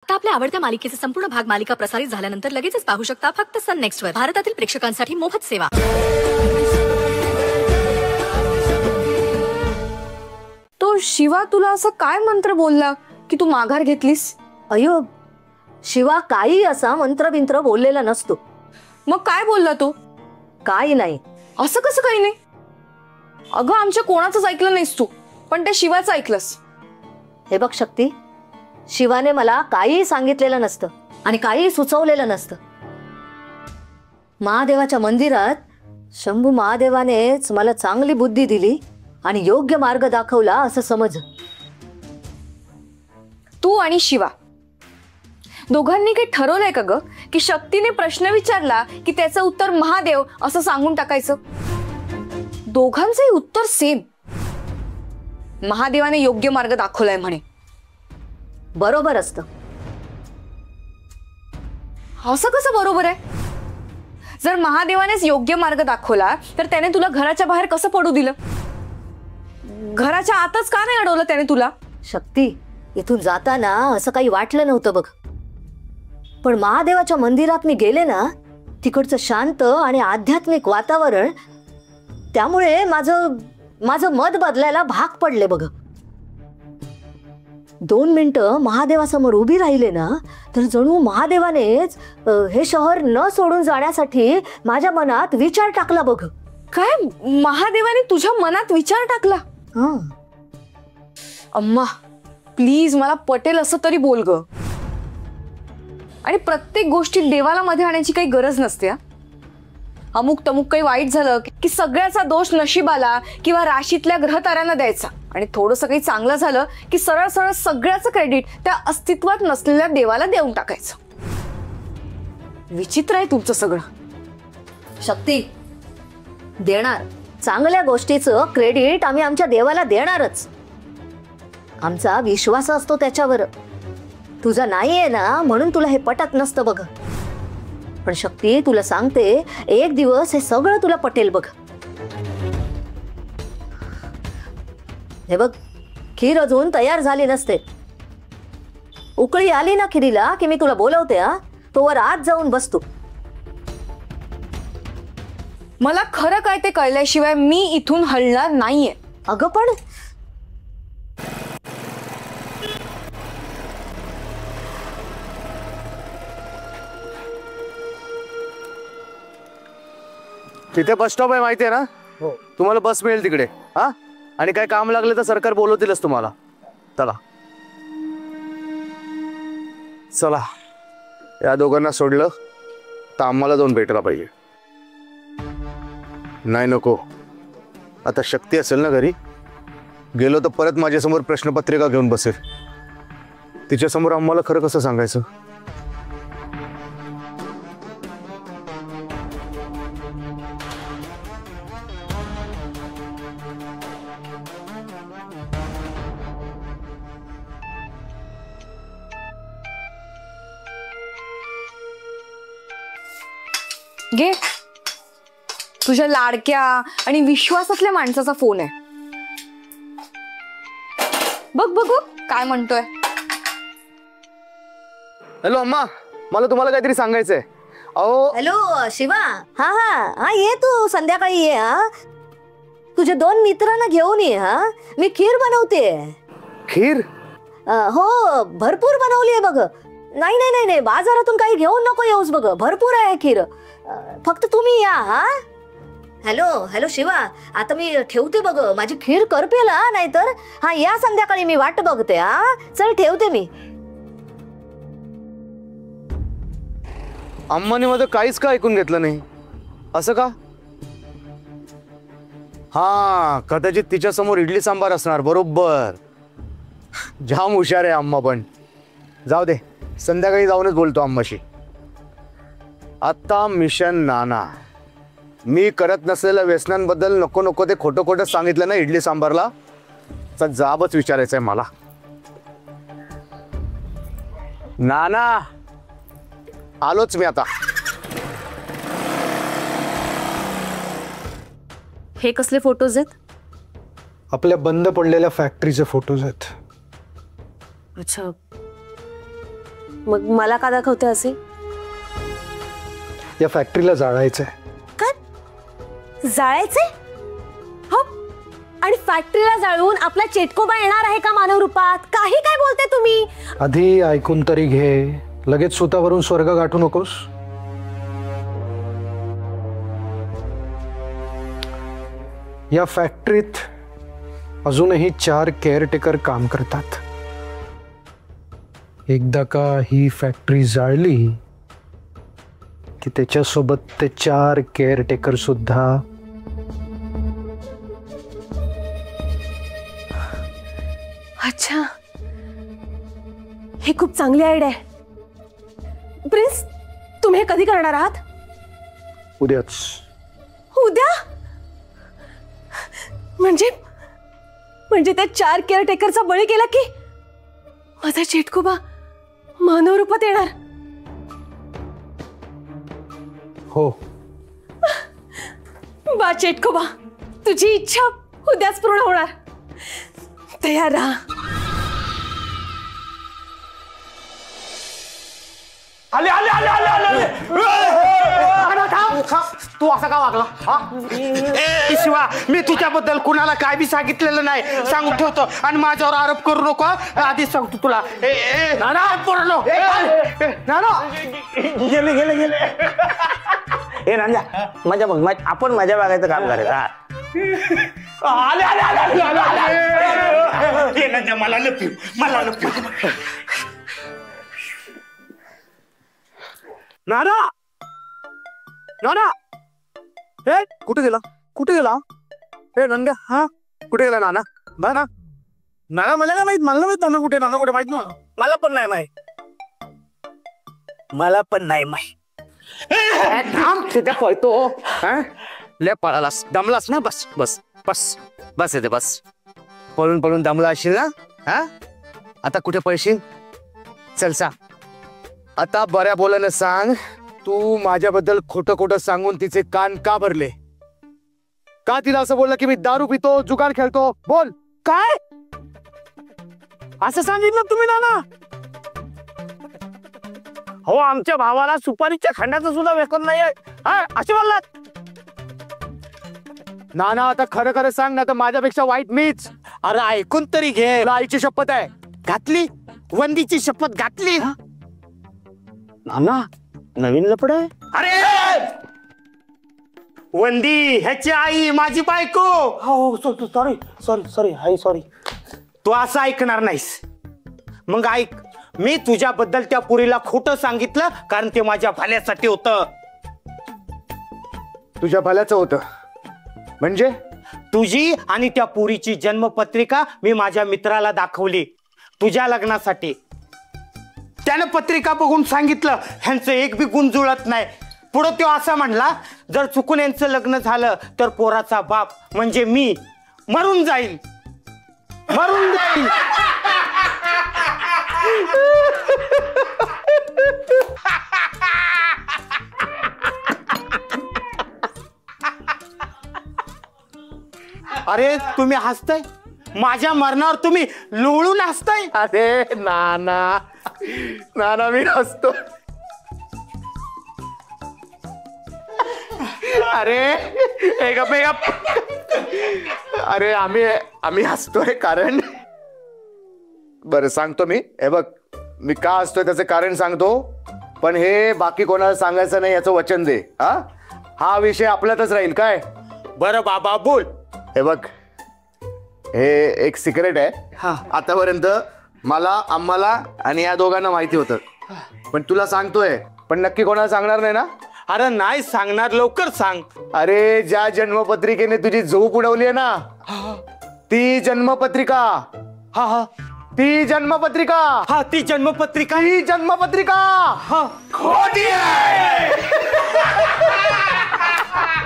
आता आपल्या आवडत्या मालिकेचे संपूर्ण भाग मालिका प्रसारित झाल्यानंतर लगेचच पाहू शकता फक्त सन नेक्स्ट वर. भारतातील प्रेक्षकांसाठी मोफत सेवा. तो शिवा तुला असं काय मंत्र बोलला की तू माघार घेतलीस? अयो, शिवा काही असा मंत्रबिंत्र बोललेला नसतो. मग काय बोलला तो? काही नाही. असं कसं काही नाही? अगं आमच्या कोणाचंच ऐकलं नाहीस तू, पण त्या शिवाचं ऐकलंस. हे बघ शक्ती, शिवाने मला काही सांगितलेलं नसतं आणि काही सुचवलेलं नसतं. महादेवाच्या मंदिरात शंभू महादेवानेच मला चांगली बुद्धी दिली आणि योग्य मार्ग दाखवला असं समज. तू आणि शिवा दोघांनी काही ठरवलंय का ग की शक्तीने प्रश्न विचारला की त्याचं उत्तर महादेव असं सांगून टाकायचं? दोघांचंही उत्तर सेम, महादेवाने योग्य मार्ग दाखवलाय म्हणे. बरोबर असतं. असं कसं बरोबर आहे? जर महादेवानेच योग्य मार्ग दाखवला तर त्याने तुला घराच्या बाहेर कसं पडू दिलं? घराच्या आतच का नाही अडवलं त्याने तुला? शक्ती, इथून जाताना असं काही वाटलं नव्हतं बघ, पण महादेवाच्या मंदिरात मी गेले ना, तिकडचं शांत आणि आध्यात्मिक वातावरण, त्यामुळे माझं मत बदलायला भाग पडले बघ. 2 मिनिटं महादेवासमोर उभी राहिले ना, तर जणू महादेवानेच हे शहर न सोडून जाण्यासाठी माझ्या मनात विचार टाकला बघ. काय? महादेवाने तुझ्या मनात विचार टाकला? अम्मा प्लीज, मला पटेल असं तरी बोल ग. आणि प्रत्येक गोष्टीत देवाला मध्ये आणायची काही गरज नसते. अमुक तमुक काही वाईट झालं की सगळ्याचा दोष नशिबाला किंवा राशीतल्या ग्रहताऱ्यांना द्यायचा, आणि थोडंसं काही चांगलं झालं की सरळ सरळ सगळ्याचं क्रेडिट त्या अस्तित्वात नसलेल्या देवाला देऊन टाकायचं. विचित्र आहे तुमचं सगळं. शक्ती, देणार चांगल्या गोष्टीचं क्रेडिट आम्ही आमच्या देवाला देणारच. आमचा विश्वास असतो त्याच्यावर. तुझा नाहीये ना म्हणून तुला हे पटत नसतं बघ. पण शक्ती, तुला सांगते, एक दिवस हे सगळं तुला पटेल बघ. हे बघ, खीर अजून तयार झाली नसते. उकळी आली ना खिरीला की मी तुला बोलवते. तोवर आत जाऊन बसतो. मला खरं काय ते कळल्याशिवाय मी इथून हलणार नाहीये. अगं पण तिथे बस स्टॉप आहे, माहिती आहे ना? हो. तुम्हाला बस मिळेल तिकडे. हा, आणि काय काम लागले तर सरकार बोलवतीलच तुम्हाला. चला चला, या दोघांना सोडलं तर आम्हाला जाऊन भेटला पाहिजे. नाही नको, आता शक्ती असेल ना घरी, गेलो तर परत माझ्यासमोर प्रश्नपत्रिका घेऊन बसेल. तिच्यासमोर आम्हाला खरं कसं सांगायचं? घे, तुझ्या लाडक्या आणि विश्वासातल्या माणसाचा फोन आहे. बघ बघ काय म्हणतोय. हॅलो अम्मा, मला तुम्हाला काहीतरी सांगायचंय. अहो. हॅलो शिवा. हा हा हा, ये तू संध्याकाळी ये. तुझ्या 2 मित्रांना घेऊन ये. मी खीर बनवते. खीर? हो, भरपूर बनवली आहे बघ. नाही नाही नाही नाही, बाजारातून काही घेऊन नको येऊस बघ, भरपूर आहे खीर. फक्त तुम्ही या. हॅलो हॅलो शिवा, आता मी ठेवते बघ, माझी खीर करपेल. नाहीतर या संध्याकाळी मी वाट बघते. चल ठेवते मी. अम्माने मध्ये काहीच का ऐकून घेतलं नाही? असं का? हा, कदाचित तिच्या समोर इडली सांबार असणार. बरोबर, जाम हुशार आहे अम्मा. पण जाऊ दे, संध्याकाळी जाऊनच बोलतो अम्माशी. आता मिशन नाना. मी करत नसलेल्या व्यसनांबद्दल नको नको ते खोटं खोटं सांगितलं ना इडली सांबारला, तर जाबच विचारायचंय मला. नाना, आलोच मी आता. हे कसले फोटोज आहेत? आपल्या बंद पडलेल्या फॅक्टरीचे फोटोज आहेत. अच्छा, मग मला का दाखवते असे? या फॅक्टरीला जाळायचंय. काय जाळायचे? हो, आणि फॅक्टरीला जाळून आपला चेटकोबा येणार आहे का मानव रूपात? काही काय बोलते तुम्ही? आधी ऐकून तरी घे, लगेच सुतावरून स्वर्ग गाठू नकोस. या फॅक्टरीत अजूनही 4 केअरटेकर काम करतात. एकदा का ही फॅक्टरी जाळली की त्याच्यासोबत ते 4 केअरटेकर सुद्धा. अच्छा, हे खूप चांगली आयडिया आहे. प्रिन्स, तुम्ही हे कधी करणार आहात? उद्याच. उद्या? म्हणजे त्या 4 केअरटेकरचा बळी केला की माझा चेटकोबा मानव रूपात येणार? हो. बा चेटकोबा, तुझी इच्छा उद्याच पूर्ण होणार. तयार राहा. आले आले आले आले आले. तू असा का वागला? शिवा, मी तुझ्याबद्दल कुणाला काय बी सांगितलेलं नाही. सांगून ठेवतो आणि माझ्यावर आरोप करू नको. आधीच सांगतो तुला. नाना पोरलो, गेले गेले गेले. हे नांजा, मजा बघ, आपण मजा बघायचं काम करायचं. आले आले आले आले आले. नांजा, मला लपी, मला लपी. नाना नाना, हे कुठे गेला? कुठे गेला? हे नंद्या, हा कुठे गेला नाना? नाना नाना मला काय माहित? मला माहित नाना कुठे, नाना कुठे माहित ना. मला पण नाही माहित. मला पण नाही माहित. तिथे पळतो. ले पळालास, दमलास ना. बस बस बस बस येते बस. पळून पळून दमला असशील ना. हा, आता कुठे पळशील? चल सांग आता, बऱ्या बोलानं सांग. तू माझ्याबद्दल खोटं खोटं सांगून तिचे कान का भरले? का तिला असं बोललं की मी दारू पितो, जुगार खेळतो? बोल, काय असं सांगितलं तुम्ही नाना? हो, आमच्या भावाला सुपारीच्या खंडाचं सुद्धा व्यसन नाही आहे असे बोललात. नाना आता खरं खरं सांग ना, तर माझ्यापेक्षा वाईट मीच. अरे ऐकून तरी घे. आईची शपथ आहे. घातली, वंदीची शपथ घातली. नाना, नवीन लपड आहे. अरे वंदी ह्याची आई माझी बायको. हो, sorry sorry sorry, hi sorry. तू असं ऐकणार नाहीस. मग ऐक, मी तुझ्याबद्दल त्या पुरीला खोटं सांगितलं कारण ते माझ्या भल्यासाठी होतं. तुझ्या भल्याचं होतं म्हणजे? तुझी आणि त्या पुरीची जन्मपत्रिका मी माझ्या मित्राला दाखवली तुझ्या लग्नासाठी. त्यानं पत्रिका बघून सांगितलं ह्यांचं एक बी गुण जुळत नाही. पुढं तो असा म्हणला, जर चुकून यांचं लग्न झालं तर पोराचा बाप म्हणजे मी मरून जाईल, मरून जाईल. अरे तुम्ही हसताय, माझ्या मरणावर तुम्ही लोळून हसताय. अरे नाना नाना, मी हसतो. अरे अरे आम्ही हसतोय कारण, बरं सांगतो मी. हे बघ, मी का हसतोय त्याचं कारण सांगतो, पण हे बाकी कोणाला सांगायचं नाही याचं वचन दे. हा विषय आपल्यातच राहील काय? बरं बाबा बोल. हे बघ, हे एक सिक्रेट आहे. आतापर्यंत मला, आम्हाला आणि या दोघांना माहिती होतं, पण तुला सांगतोय. पण नक्की कोणाला सांगणार नाही ना? अरे नाही सांगणार, लवकर सांग. अरे ज्या जन्मपत्रिकेने तुझी झोप उडवली ना, ती जन्मपत्रिका. हा ती जन्मपत्रिका. हा ती जन्मपत्रिका. ही जन्मपत्रिका खोटी आहे.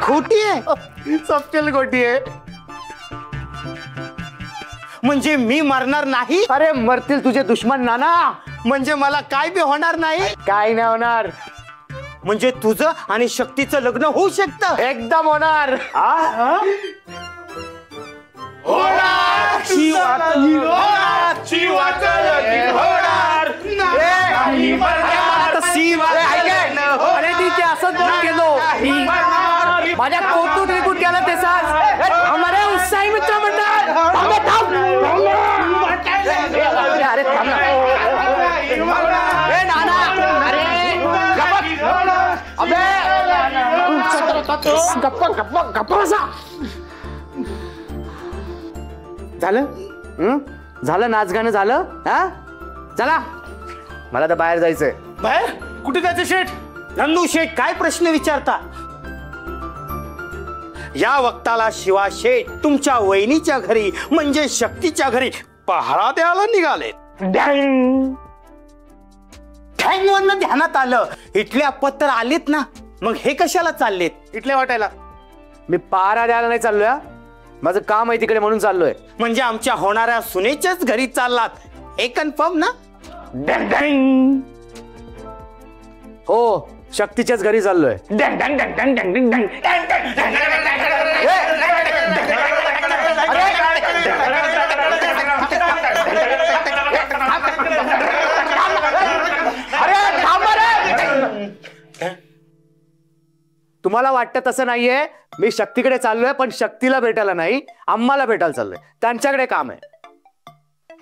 खोटी आहे, सबचल खोटी आहे. म्हणजे मी मरणार नाही? अरे मरतील तुझे दुश्मन नाना. म्हणजे मला काय बी होणार नाही? काय नाही होणार. म्हणजे तुझं आणि शक्तीचं लग्न होऊ शकतं? एकदम होणार. होणार. अरे तिथे असंच केलो माझ्या कौतुक निघून केलं ते सास हमारे उत्साही मित्र म्हणतात अरे नाना अरे गप्पा गप्पा गप्पा बसा. झालं झालं नाच गाणं झालं. हा चला मला तर बाहेर जायचंय. बाहेर कुठे जायचं शेठ? नंदू शेठ काय प्रश्न विचारता? या वक्ताला शिवा शेठ तुमच्या वहिनीच्या घरी म्हणजे शक्तीच्या घरी पहारा द्यायला निघाले. वरनं ध्यानात आलं इथल्या पत्र आलेत ना, मग हे कशाला चाललेत? इथले वाटायला मी पहारा द्यायला नाही चाललोय. माझं काम आहे तिकडे म्हणून चाललोय. म्हणजे आमच्या होणाऱ्या सुनेच्याच घरी चाललात हे कन्फर्म ना? हो शक्तीच्याच घरी चाललोय. तुम्हाला वाटतं तसं नाहीये. मी शक्तीकडे चाललोय पण शक्तीला भेटायला नाही, आम्हाला भेटायला चाललोय. त्यांच्याकडे काम आहे.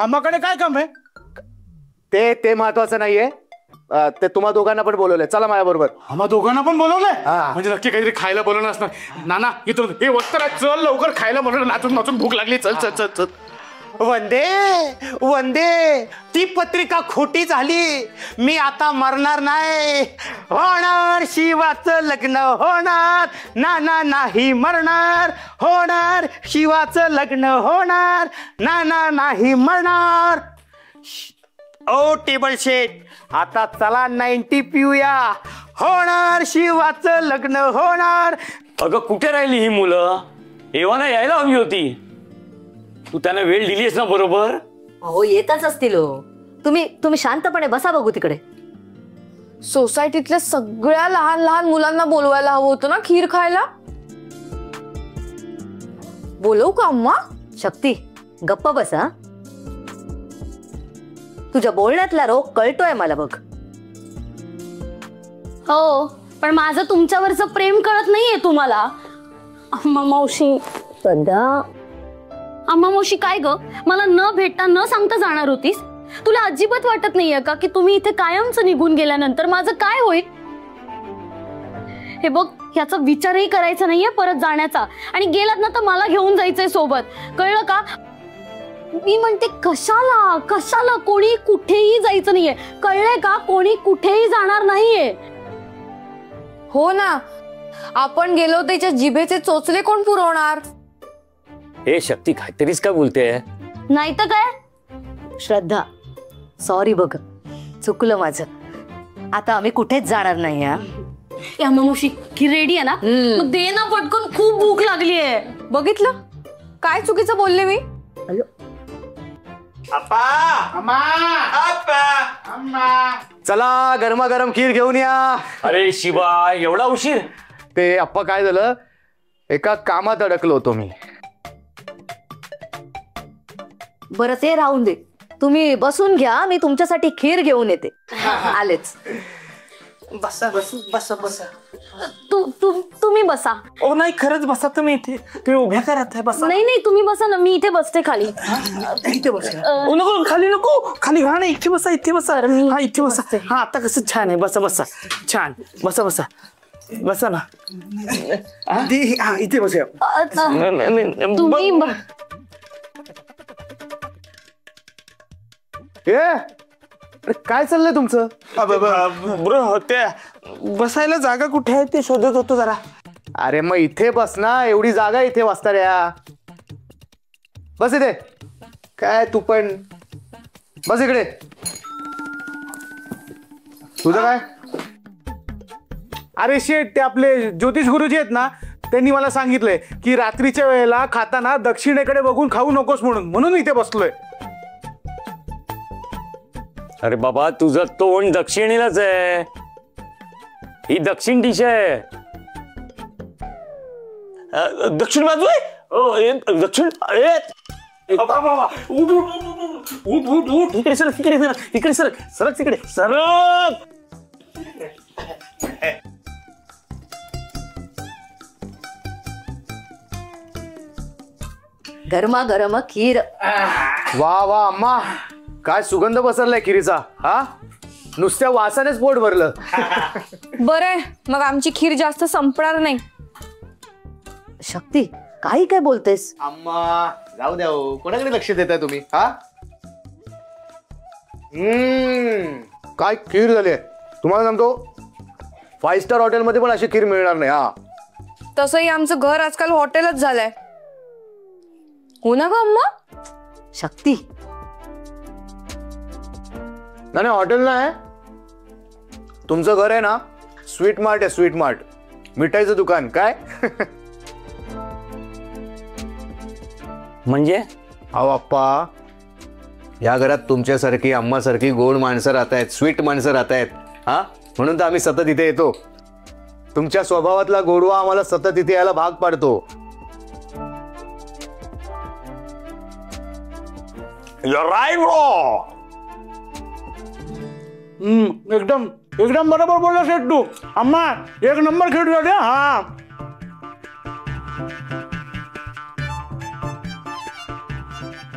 आम्हाकडे काय काम आहे? ते महत्वाचं नाहीये. ते तुम्हा दोघांना पण बोलवलंय. चला माझ्या बरोबर. आम्हा दोघांना पण बोलवलंय? म्हणजे नक्की काहीतरी खायला बोलवलं असणार. नाना इथून हे वस्त्र चल लवकर खायला बोलवलं. नाचून नाचून भूक लागली. चल चल चल चल. वंदे वंदे ती पत्रिका खोटी झाली. मी आता मरणार नाही. होणार शिवाचं लग्न होणार. नाना नाही मरणार. होणार शिवाचं लग्न होणार. नाना नाही मरणार. ओ टेबल शेट आता चला 90 पिऊया. होणार शिवाचं लग्न होणार. अगं कुठे राहिली ही मुलं? एव्हाना यायला हवी होती. तू त्यांना वेळ दिलीस ना बरोबर? हो येतच असतील. तुम्ही शांतपणे बसा बघू तिकडे. सोसायटीतल्या सगळ्या लहान लहान मुलांना बोलवायला हवं होतं ना खीर खायला. बोलवू का अम्मा? शक्ती गप्प बसा. तुझ्या बोलण्यातला रोग कळतोय मला बघ. हो पण माझं तुमच्यावरचं प्रेम कळत नाहीये तुम्हाला. अम्मा मावशी अम्मा मावशी काय ग, मला न भेटता न सांगता जाणार होतीस? तुला अजिबात वाटत नाहीये का की तुम्ही इथे कायमचं निघून गेल्यानंतर माझं काय होईल? हे बघ ह्याचा विचारही करायचा नाहीये परत जाण्याचा. आणि गेलात ना तर मला घेऊन जायचंय सोबत, कळलं का? मी म्हणते कशाला कशाला कोणी कुठेही जायचं नाहीये, कळलंय का? कोणी कुठेही जाणार नाहीये. हो ना, आपण गेलो त्याच्या जिभेचे चोचले कोण पुरवणार? हे शक्ती काहीतरीच काय बोलते? नाही तर काय. श्रद्धा सॉरी बघ, चुकलं माझं. आता आम्ही कुठेच जाणार नाही. अम्मा मावशी की रेडी आहे ना? मग दे ना पटकन, खूप भूक लागली आहे. बघितलं काय चुकीचं बोलले मी? चला गरमागरम खीर घेऊन या. अरे शिवा एवढा उशीर? ते अप्पा काय झालं, एका कामात अडकलो होतो मी. बरं ते राहून दे, तुम्ही बसून घ्या, मी तुमच्यासाठी खीर घेऊन येते. आलेच. बसा बसा बसा बसा. तुम्ही बसा. ओ नाही खरंच बसा तुम्ही इथे. तुम्ही उभ्या करा बसा. नाही नाही तुम्ही बसा ना, मी इथे बसते खाली. इथे बसा. नको खाली नको, खाली घा ना, इथे बसा इथे बसा. हा इथे बसा. हा आता कसं छान आहे. बसा बसा छान. बसा बसा बसा ना. हा इथे बसा. तुम्ही काय चाललंय तुमचं? ब्रो ते बसायला जागा कुठे आहे ते शोधत होतो जरा. अरे मग इथे बस ना, एवढी जागा इथे वाचता रे. बस इथे. काय तू पण बस इकडे. तुझं काय? अरे शेठ, ते आपले ज्योतिष गुरुजी आहेत ना, त्यांनी मला सांगितलंय की रात्रीच्या वेळेला खाताना दक्षिणेकडे बघून खाऊ नकोस म्हणून इथे बसलोय. अरे बाबा तुझं तोंड दक्षिणेलाच आहे. ही दक्षिण दिशा आहे. दक्षिण बाजू आहे. दक्षिण इकडे सर इकडे सर सरक तिकडे सरक. गरमागरम खीर. वा वा अम्मा, काय सुगंध पसरलाय खिरीचा. हा, नुसत्या वासानेच पोट भरलं. बरं, मग आमची खीर जास्त संपणार नाही. शक्ती, काही काय बोलतेस? अम्मा जाऊ द्या हो, कोणाकडे लक्ष देताय तुम्ही. हा, काय खीर झाली. तुम्हाला सांगतो 5 स्टार हॉटेलमध्ये पण अशी खीर मिळणार नाही. हा, तसंही आमचं घर आजकाल हॉटेलच झालंय. हो ना ग अम्मा? शक्ती, नाही हॉटेल नाही, तुमचं घर आहे ना स्वीट मार्ट आहे. स्वीट मार्ट, मिठाईचं दुकान. काय म्हणजे अहो अप्पा, या घरात तुमच्यासारखी अम्मासारखी गोड माणसं राहत आहेत, स्वीट माणसं राहत आहेत. हा, म्हणून तर आम्ही सतत इथे येतो. तुमच्या स्वभावातला गोडवा आम्हाला सतत इथे यायला भाग पाडतो. You're right, bro. एकदम एकदम बरोबर बोलला शेठ तू. अम्मा एक नंबर खीर झाली. हा,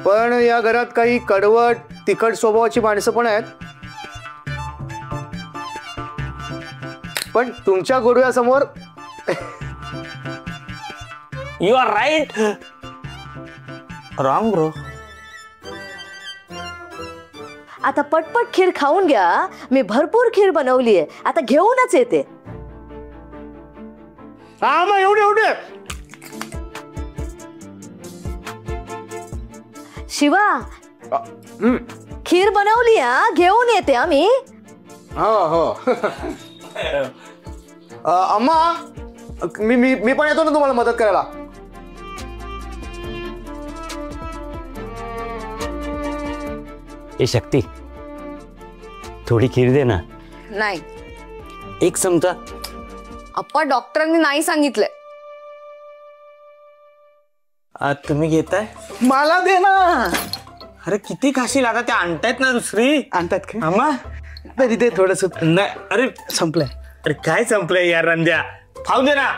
पण या घरात काही कडवट तिखट स्वभावाची माणसं पण आहेत. पण तुमच्या गोडव्यासमोर You are right. Wrong bro. आता पटपट खीर खाऊन घ्या. मी भरपूर खीर बनवलीये, आता घेऊनच येते. हा मग एवढे शिवा, खीर बनवली, घेऊन येते आम्ही. हो. अम्मा, मी पण येतो ना तुम्हाला मदत करायला. ए शक्ती, थोडी खीर दे ना. नाही एक चमचा. अप्पा, डॉक्टरांनी नाही सांगितलंय. आज तुम्ही घेताय, मला दे ना. अरे किती खाशील, आता त्या आणतायत ना दुसरी. आणतात का अम्मा? तरी ते थोडस नाही. अरे संपलंय. अरे काय संपलंय यार रंद्या, खाऊ दे ना.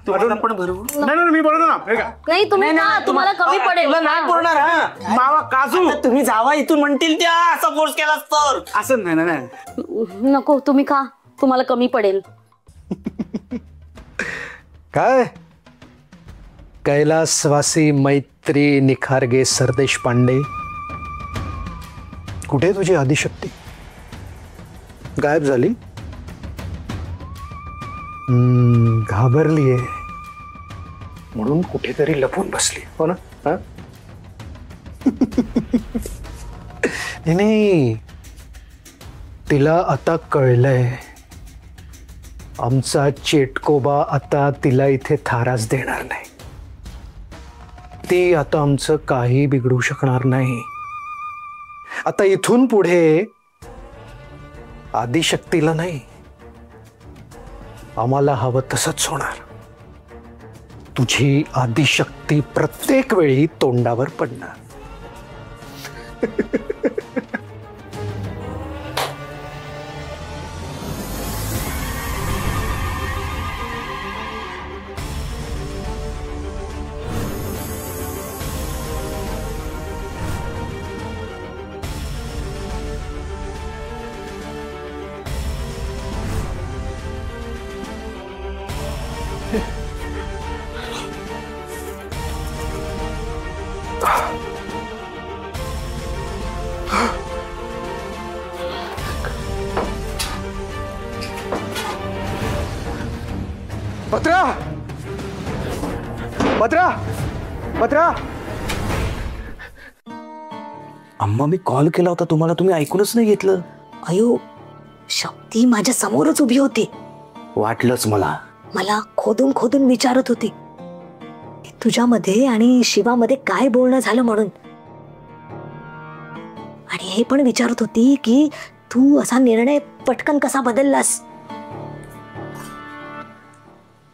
तुम्हाला पण भरपूर. नाही मी बोलतो ना. हे का? नाही तुम्ही ना, तुम्हाला कमी पडेल. तुला नाही पुरणार. हा मावा काजू. आता तुम्ही जावा इथून म्हणतील त्या, असा फोर्स केलास तर. असं नाही. नको, तुम्ही खा, तुम्हाला कमी पडेल. काय कैलासवासी मैत्री निखारगे सरदेश पांडे, कुठे तुझी आदिशक्ती? गायब झाली. घाबरलीये म्हणून कुठेतरी लपून बसली. हो ना? नाही, तिला आता कळलंय आमचा चेटकोबा आता तिला इथे थाराच देणार नाही. ती आता आमचं काही बिघडू शकणार नाही. आता इथून पुढे आदिशक्तीला नाही, आम्हाला हवं तसंच होणार. तुझी आदिशक्ती प्रत्येक वेळी तोंडावर पडणार. पत्रा पत्रा पत्रा. अम्मा, मी कॉल केला होता तुम्हाला, तुम्ही ऐकूनच नाही घेतलं. अयो, शक्ती माझ्या समोरच उभी होती. वाटलंच मला. मला खोदून खोदून विचारत होती तुझ्यामध्ये आणि शिवामध्ये काय बोलणं झालं म्हणून. आणि हे पण विचारत होती की तू असा निर्णय पटकन कसा बदललास.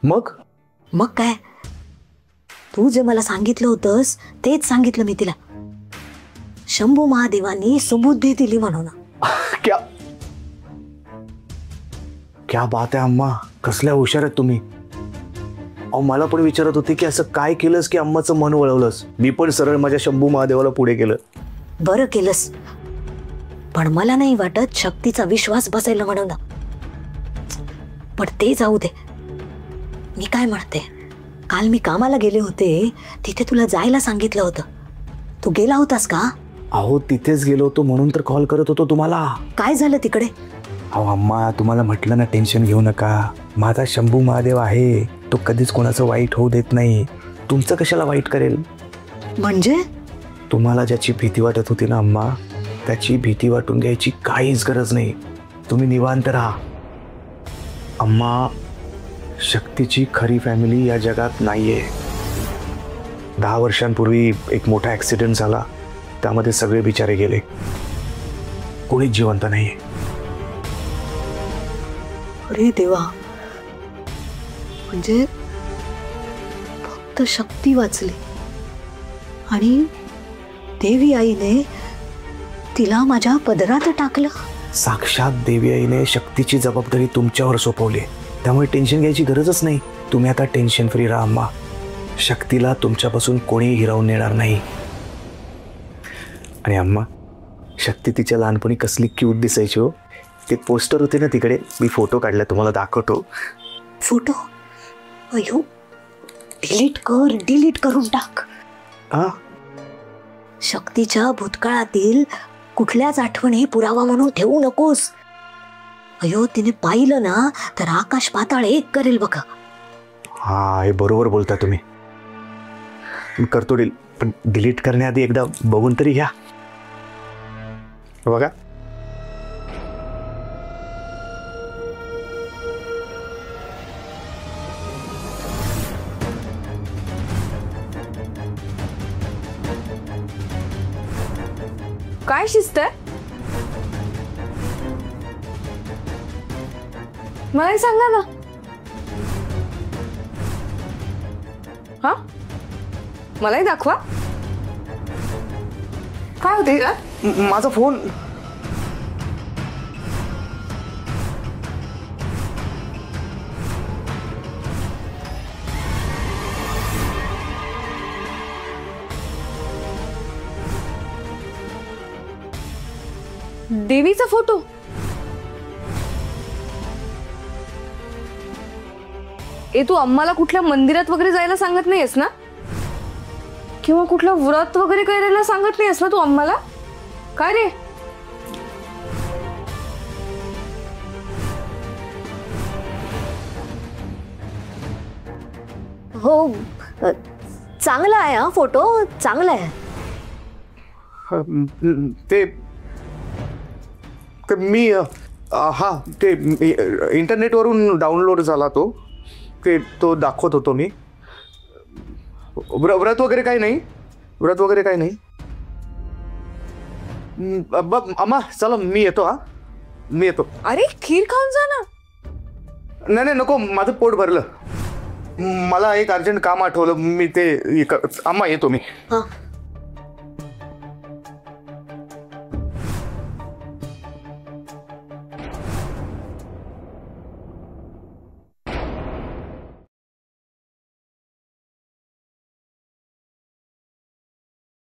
मग मग काय, तू जे मला सांगितलं होतंस तेच सांगितलं मी तिला. शंभू महादेवानी सुबुद्धी दिली म्हणून. क्या क्या बात आहे अम्मा, कसल्या हुशार आहेत तुम्ही. अहो मला पण विचारत होते की असं काय केलंस की अम्माचं मन वळवलंस. मी पण सरळ माझ्या शंभू महादेवाला पुढे केलं. बरं केलंस, पण मला नाही वाटत शक्तीचा विश्वास बसेल म्हणून. पण ते जाऊ दे. मी काय म्हणते, काल मी कामाला गेले होते, तिथे तुला जायला सांगितलं होतं, तू गेला होतास का? अहो तिथेच गेलो होतो म्हणून तर कॉल करत होतो तुम्हाला. काय झालं तिकडे? अहो अम्मा तुम्हाला म्हटलं ना टेन्शन घेऊ नका, माझा शंभू महादेव आहे, तो कधीच कोणाचं वाईट होऊ देत नाही. तुमचं कशाला वाईट करेल? म्हणजे तुम्हाला ज्याची भीती वाटत होती ना अम्मा, त्याची भीती वाटून घ्यायची काहीच गरज नाही. तुम्ही निवांत राहा. अम्मा शक्तीची खरी फॅमिली या जगात नाहीये. 10 वर्षांपूर्वी एक मोठा ऍक्सिडेंट झाला, त्यामध्ये सगळे बिचारे गेले, कोणीच जिवंत नाहीये. अरे देवा, म्हणजे फक्त शक्ती वाचली आणि देवी आईने तिला माझ्या पदरात टाकलं. साक्षात देवी आईने शक्तीची जबाबदारी तुमच्यावर सोपवली, त्यामुळे टेन्शन घ्यायची गरजच नाही. तुम्ही आता टेन्शन फ्री राहा अम्मा. शक्तीला तुमच्यापासून कोणीही हिरावून नेणार नाही. आणि अम्मा शक्ती तिच्या लहानपणी कसली क्यूट दिसायची हो. ते पोस्टर होते ना तिकडे, मी फोटो काढला, तुम्हाला दाखवतो. फोटो? अयो, डिलीट करून टाक. शक्तीच्या भूतकाळातील कुठल्याच आठवणी पुरावा म्हणून ठेवू नकोस. अयो, तिने पाहिलं ना तर आकाश पाताळ एक करेल बघा. हा, हे बरोबर बोलता तुम्ही. करतो पण डिलीट करण्याआधी एकदा बघून तरी घ्या. बघा. काय शिस्त आहे मलाही सांगा ना. हा, मलाही दाखवा. काय होते का? माझा फोन. देवीचा फोटो? तू अम्माला कुठल्या मंदिरात वगैरे जायला सांगत नाहीयेस ना, किंवा कुठलं व्रत वगैरे करायला सांगत नाहीयेस ना तू अम्माला? काय रे? हो, चांगला आहे हा फोटो, चांगला आहे. ते मी हा ते इंटरनेटवरून डाउनलोड झाला तो दाखवत होतो मी. व्रत वगैरे काही नाही. अम्मा चला मी येतो. मी येतो. अरे खीर खाऊन जा ना. नाही नको, माझं पोट भरलं. मला एक अर्जंट काम आठवलं, मी ते अम्मा येतो मी. हा